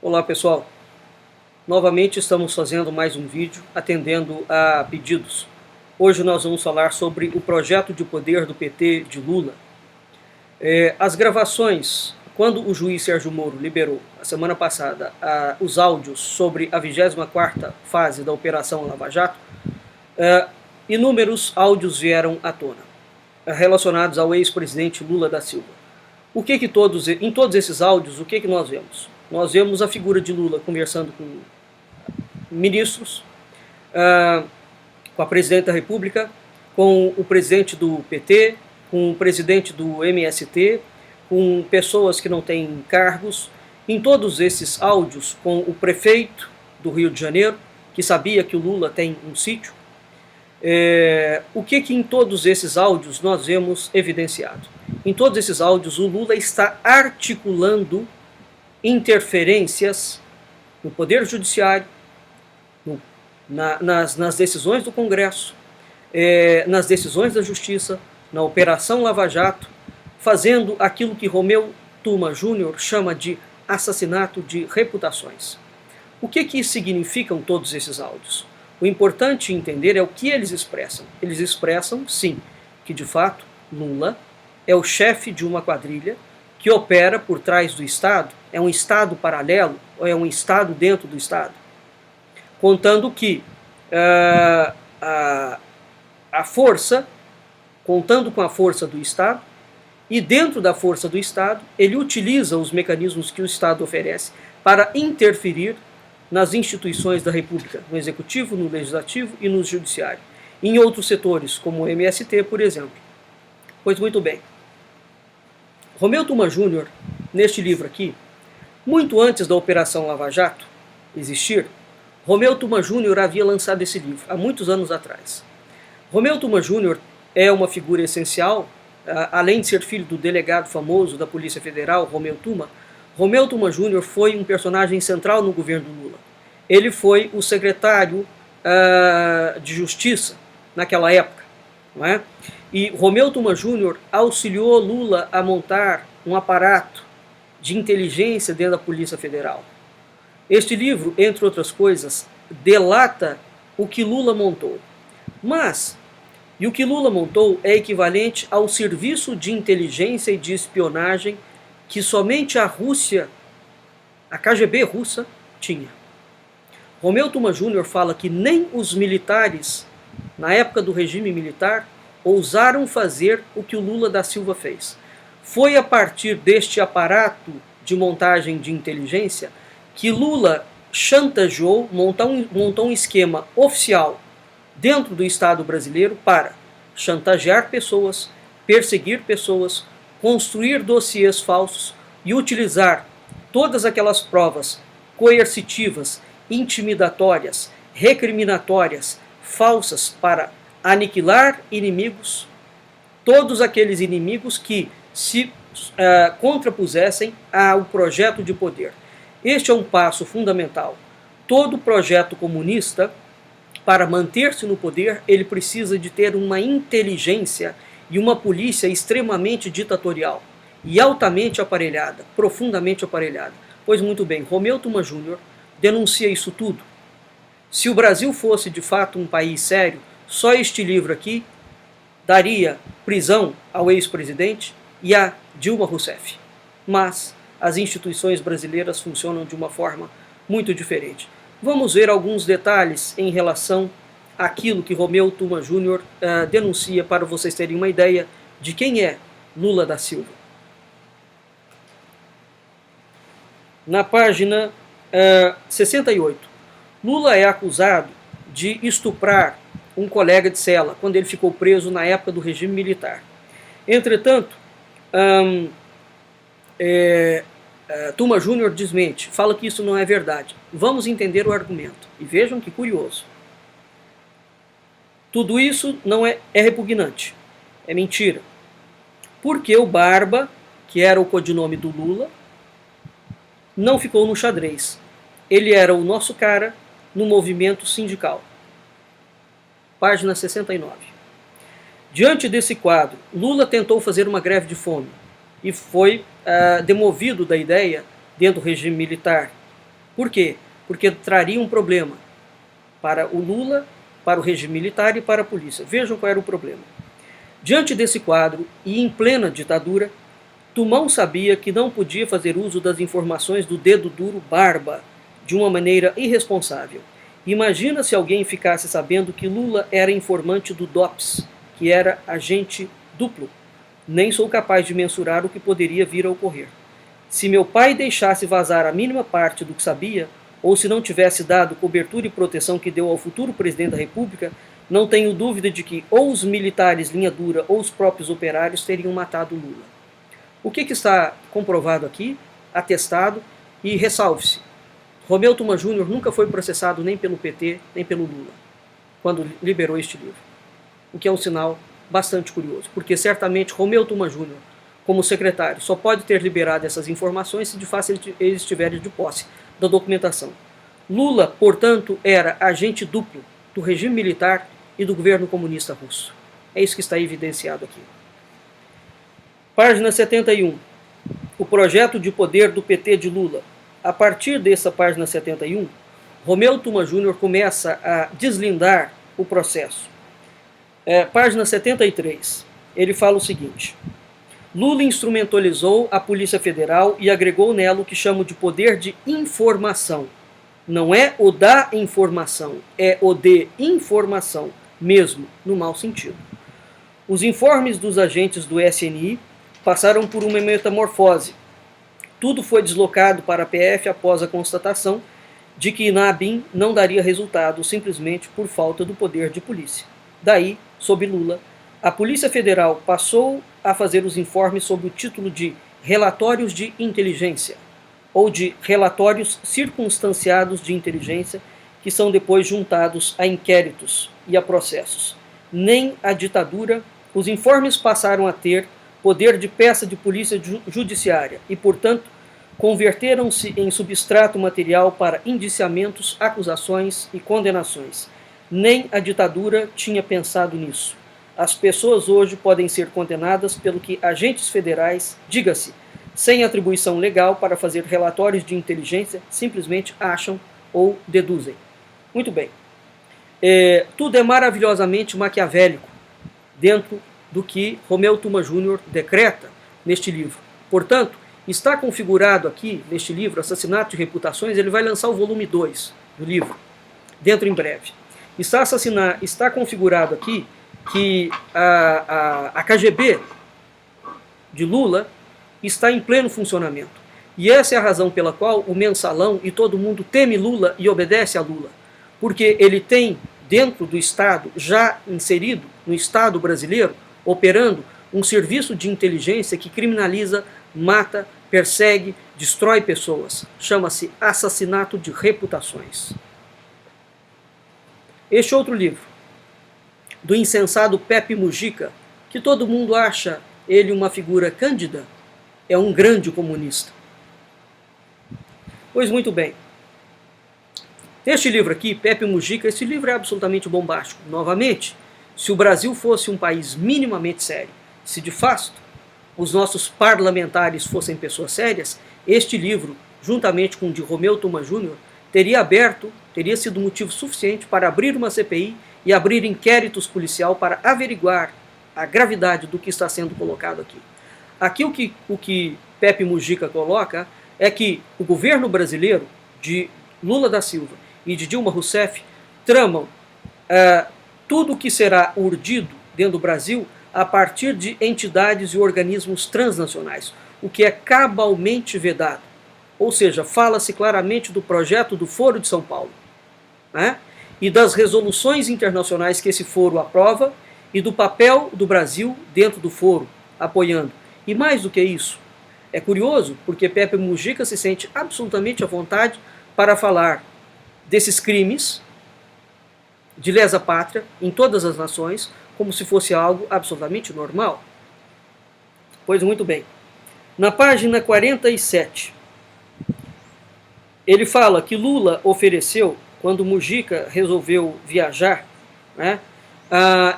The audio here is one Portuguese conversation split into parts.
Olá pessoal, novamente estamos fazendo mais um vídeo atendendo a pedidos. Hoje nós vamos falar sobre o projeto de poder do PT de Lula. As gravações, quando o juiz Sérgio Moro liberou, a semana passada, os áudios sobre a 24ª fase da Operação Lava Jato, inúmeros áudios vieram à tona, relacionados ao ex-presidente Lula da Silva. Em todos esses áudios, o que nós vemos? Nós vemos a figura de Lula conversando com ministros, com a presidente da República, com o presidente do PT, com o presidente do MST, com pessoas que não têm cargos. Em todos esses áudios, com o prefeito do Rio de Janeiro, que sabia que o Lula tem um sítio. O que em todos esses áudios nós vemos evidenciado? Em todos esses áudios, o Lula está articulando interferências no Poder Judiciário, nas decisões do Congresso, nas decisões da Justiça, na Operação Lava Jato, fazendo aquilo que Romeu Tuma Júnior chama de assassinato de reputações. O que significam todos esses áudios? O importante entender é o que eles expressam. Eles expressam, sim, que de fato Lula é o chefe de uma quadrilha que opera por trás do Estado. É um Estado paralelo ou é um Estado dentro do Estado? Contando que contando com a força do Estado, e dentro da força do Estado, ele utiliza os mecanismos que o Estado oferece para interferir nas instituições da República, no Executivo, no Legislativo e no Judiciário. Em outros setores, como o MST, por exemplo. Pois muito bem. Romeu Tuma Júnior, neste livro aqui, muito antes da Operação Lava Jato existir, Romeu Tuma Júnior havia lançado esse livro, há muitos anos atrás. Romeu Tuma Júnior é uma figura essencial, além de ser filho do delegado famoso da Polícia Federal, Romeu Tuma Júnior foi um personagem central no governo Lula. Ele foi o secretário de Justiça naquela época, não é? E Romeu Tuma Júnior auxiliou Lula a montar um aparato de inteligência dentro da Polícia Federal. Este livro, entre outras coisas, delata o que Lula montou. E o que Lula montou é equivalente ao serviço de inteligência e de espionagem que somente a Rússia, a KGB russa, tinha. Romeu Tuma Júnior fala que nem os militares, na época do regime militar, ousaram fazer o que o Lula da Silva fez. Foi a partir deste aparato de montagem de inteligência que Lula chantageou, montou um esquema oficial dentro do Estado brasileiro para chantagear pessoas, perseguir pessoas, construir dossiês falsos e utilizar todas aquelas provas coercitivas, intimidatórias, recriminatórias, falsas para aniquilar inimigos, todos aqueles inimigos que se contrapusessem ao projeto de poder. Este é um passo fundamental. Todo projeto comunista, para manter-se no poder, ele precisa de ter uma inteligência e uma polícia extremamente ditatorial e altamente aparelhada, profundamente aparelhada. Pois muito bem, Romeu Tuma Júnior denuncia isso tudo. Se o Brasil fosse de fato um país sério, só este livro aqui daria prisão ao ex-presidente e a Dilma Rousseff. Mas as instituições brasileiras funcionam de uma forma muito diferente. Vamos ver alguns detalhes em relação àquilo que Romeu Tuma Júnior denuncia para vocês terem uma ideia de quem é Lula da Silva. Na página 68, Lula é acusado de estuprar um colega de cela quando ele ficou preso na época do regime militar. Entretanto, Tuma Júnior desmente, fala que isso não é verdade. Vamos entender o argumento. E vejam que curioso. Tudo isso não é repugnante. É mentira. Porque o Barba, que era o codinome do Lula, não ficou no xadrez. Ele era o nosso cara no movimento sindical. Página 69. Diante desse quadro, Lula tentou fazer uma greve de fome e foi demovido da ideia, dentro do regime militar, Por quê? Porque traria um problema para o Lula, para o regime militar e para a polícia. Vejam qual era o problema. Diante desse quadro, e em plena ditadura, Tumão sabia que não podia fazer uso das informações do dedo duro Barba de uma maneira irresponsável. Imagina se alguém ficasse sabendo que Lula era informante do DOPS, que era agente duplo. Nem sou capaz de mensurar o que poderia vir a ocorrer. Se meu pai deixasse vazar a mínima parte do que sabia, ou se não tivesse dado cobertura e proteção que deu ao futuro presidente da República, não tenho dúvida de que ou os militares linha dura ou os próprios operários teriam matado Lula. O que está comprovado aqui, atestado, e ressalve-se, Romeu Tuma Júnior nunca foi processado nem pelo PT, nem pelo Lula, quando liberou este livro. O que é um sinal bastante curioso, porque certamente Romeu Tuma Júnior, como secretário, só pode ter liberado essas informações se de fato eles estiverem de posse da documentação. Lula, portanto, era agente duplo do regime militar e do governo comunista russo. É isso que está evidenciado aqui. Página 71. O projeto de poder do PT de Lula. A partir dessa página 71, Romeu Tuma Júnior começa a deslindar o processo. Página 73. Ele fala o seguinte: Lula instrumentalizou a Polícia Federal e agregou nela o que chamo de poder de informação. Não é o da informação, é o de informação, mesmo no mau sentido. Os informes dos agentes do SNI passaram por uma metamorfose. Tudo foi deslocado para a PF após a constatação de que na ABIN não daria resultado simplesmente por falta do poder de polícia. Daí, sob Lula, a Polícia Federal passou a fazer os informes sob o título de relatórios de inteligência, ou de relatórios circunstanciados de inteligência, que são depois juntados a inquéritos e a processos. Nem a ditadura, os informes passaram a ter poder de peça de polícia judiciária e, portanto, converteram-se em substrato material para indiciamentos, acusações e condenações. Nem a ditadura tinha pensado nisso. As pessoas hoje podem ser condenadas pelo que agentes federais, diga-se, sem atribuição legal para fazer relatórios de inteligência, simplesmente acham ou deduzem. Muito bem. Tudo é maravilhosamente maquiavélico dentro do que Romeu Tuma Júnior decreta neste livro. Portanto, está configurado aqui, neste livro, Assassinato de Reputações, ele vai lançar o volume 2 do livro, dentro em breve. Está configurado aqui que a KGB de Lula está em pleno funcionamento. E essa é a razão pela qual o mensalão e todo mundo teme Lula e obedece a Lula. Porque ele tem, dentro do Estado, já inserido no Estado brasileiro, operando um serviço de inteligência que criminaliza, mata, persegue, destrói pessoas. Chama-se Assassinato de Reputações. Este outro livro, do insensado Pepe Mujica, que todo mundo acha ele uma figura cândida, é um grande comunista. Pois muito bem. Este livro aqui, Pepe Mujica, esse livro é absolutamente bombástico. Novamente, se o Brasil fosse um país minimamente sério, se de fato os nossos parlamentares fossem pessoas sérias, este livro, juntamente com o de Romeu Tuma Júnior, teria sido motivo suficiente para abrir uma CPI e abrir inquéritos policial para averiguar a gravidade do que está sendo colocado aqui. Aqui o que Pepe Mujica coloca é que o governo brasileiro de Lula da Silva e de Dilma Rousseff tramam tudo o que será urdido dentro do Brasil a partir de entidades e organismos transnacionais, o que é cabalmente vedado. Ou seja, fala-se claramente do projeto do Foro de São Paulo, né? E das resoluções internacionais que esse foro aprova e do papel do Brasil dentro do foro, apoiando. E mais do que isso, é curioso porque Pepe Mujica se sente absolutamente à vontade para falar desses crimes de lesa pátria em todas as nações, como se fosse algo absolutamente normal. Pois muito bem. Na página 47, ele fala que Lula ofereceu, quando Mujica resolveu viajar, né,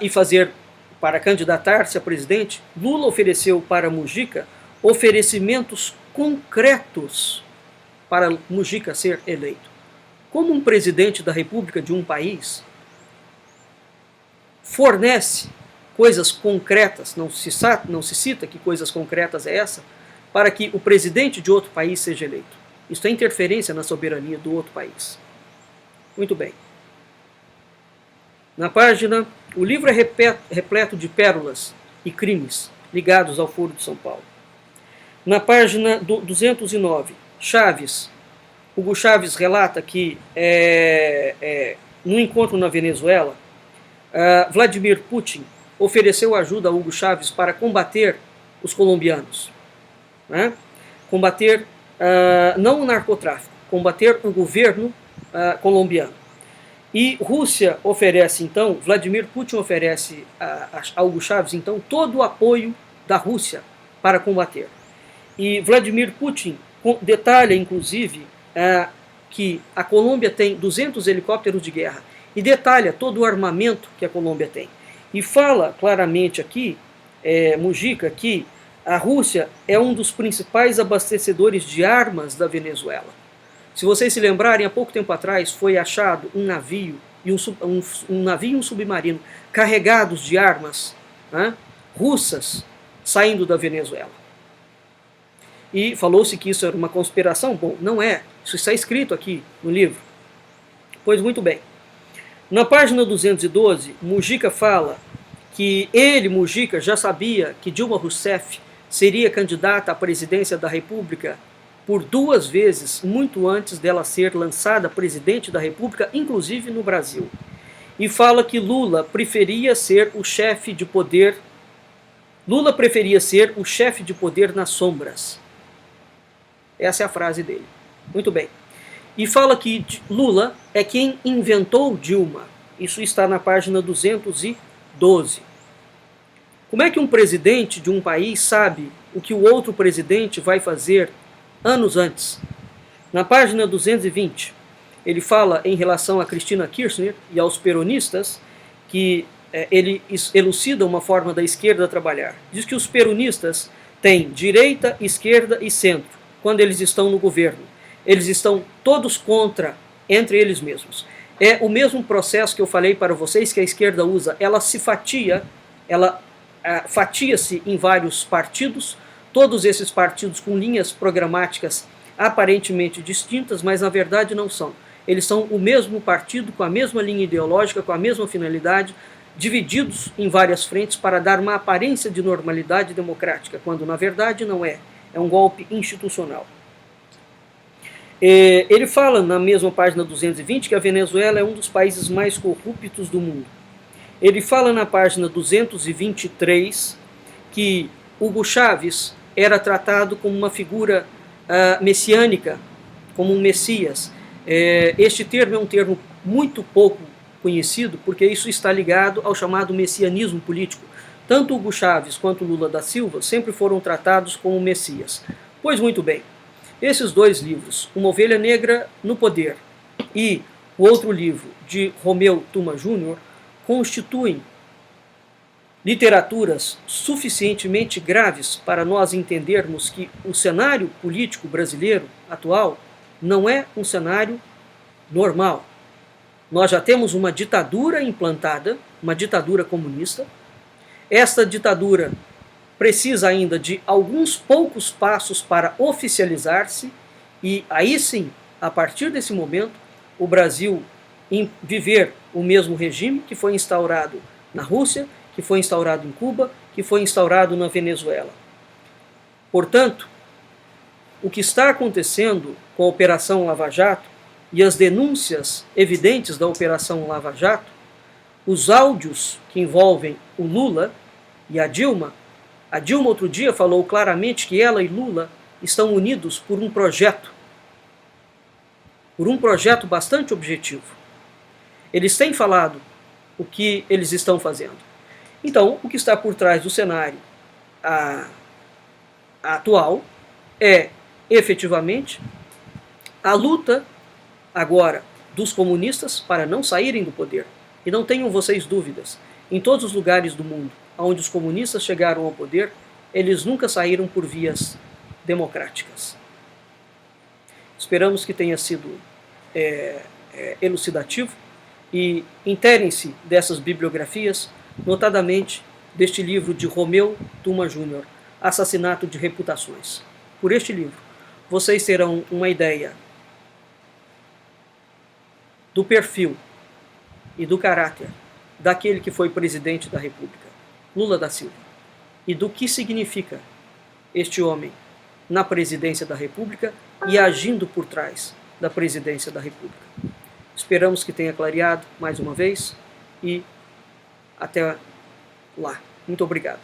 e fazer para candidatar-se a presidente, Lula ofereceu para Mujica oferecimentos concretos para Mujica ser eleito. Como um presidente da República de um país fornece coisas concretas, não se cita que coisas concretas é essa, para que o presidente de outro país seja eleito. Isso é interferência na soberania do outro país. Muito bem. Na página, o livro é repleto de pérolas e crimes ligados ao Foro de São Paulo. Na página 209, Chaves, Hugo Chaves relata que num encontro na Venezuela, Vladimir Putin ofereceu ajuda a Hugo Chaves para combater os colombianos. Né? Combater, não o narcotráfico, combater o governo colombiano. E Rússia oferece, então, Vladimir Putin oferece a Hugo Chaves, então, todo o apoio da Rússia para combater. E Vladimir Putin detalha, inclusive, que a Colômbia tem 200 helicópteros de guerra e detalha todo o armamento que a Colômbia tem. E fala claramente aqui, Mujica, que a Rússia é um dos principais abastecedores de armas da Venezuela. Se vocês se lembrarem, há pouco tempo atrás foi achado um navio e um submarino carregados de armas, né, russas saindo da Venezuela. E falou-se que isso era uma conspiração. Bom, não é. Isso está escrito aqui no livro. Pois muito bem. Na página 212, Mujica fala que ele, Mujica, já sabia que Dilma Rousseff seria candidata à presidência da República por 2 vezes, muito antes dela ser lançada presidente da República, inclusive no Brasil. E fala que Lula preferia ser o chefe de poder. Lula preferia ser o chefe de poder nas sombras. Essa é a frase dele. Muito bem. E fala que Lula é quem inventou Dilma. Isso está na página 212. Como é que um presidente de um país sabe o que o outro presidente vai fazer anos antes? Na página 220, ele fala em relação a Cristina Kirchner e aos peronistas, que ele elucida uma forma da esquerda trabalhar. Diz que os peronistas têm direita, esquerda e centro, quando eles estão no governo. Eles estão todos contra, entre eles mesmos. É o mesmo processo que eu falei para vocês que a esquerda usa. Ela se fatia, ela fatia-se em vários partidos, todos esses partidos com linhas programáticas aparentemente distintas, mas na verdade não são. Eles são o mesmo partido, com a mesma linha ideológica, com a mesma finalidade, divididos em várias frentes para dar uma aparência de normalidade democrática, quando na verdade não é. É um golpe institucional. Ele fala na mesma página 220 que a Venezuela é um dos países mais corruptos do mundo. Ele fala na página 223 que Hugo Chávez era tratado como uma figura messiânica, como um messias. Este termo é um termo muito pouco conhecido, porque isso está ligado ao chamado messianismo político. Tanto Hugo Chávez quanto Lula da Silva sempre foram tratados como messias. Pois muito bem, esses 2 livros, Uma Ovelha Negra no Poder e o outro livro de Romeu Tuma Júnior, constituem literaturas suficientemente graves para nós entendermos que o cenário político brasileiro atual não é um cenário normal. Nós já temos uma ditadura implantada, uma ditadura comunista. Esta ditadura precisa ainda de alguns poucos passos para oficializar-se e aí sim, a partir desse momento, o Brasil viver o mesmo regime que foi instaurado na Rússia, que foi instaurado em Cuba, que foi instaurado na Venezuela. Portanto, o que está acontecendo com a Operação Lava Jato e as denúncias evidentes da Operação Lava Jato, os áudios que envolvem o Lula e a Dilma outro dia falou claramente que ela e Lula estão unidos por um projeto bastante objetivo. Eles têm falado o que eles estão fazendo. Então, o que está por trás do cenário atual é, efetivamente, a luta agora dos comunistas para não saírem do poder. E não tenham vocês dúvidas, em todos os lugares do mundo onde os comunistas chegaram ao poder, eles nunca saíram por vias democráticas. Esperamos que tenha sido elucidativo e interem-se dessas bibliografias, notadamente deste livro de Romeu Tuma Júnior, Assassinato de Reputações. Por este livro, vocês terão uma ideia do perfil e do caráter daquele que foi presidente da República, Lula da Silva, e do que significa este homem na presidência da República e agindo por trás da presidência da República. Esperamos que tenha clareado mais uma vez e até lá. Muito obrigado.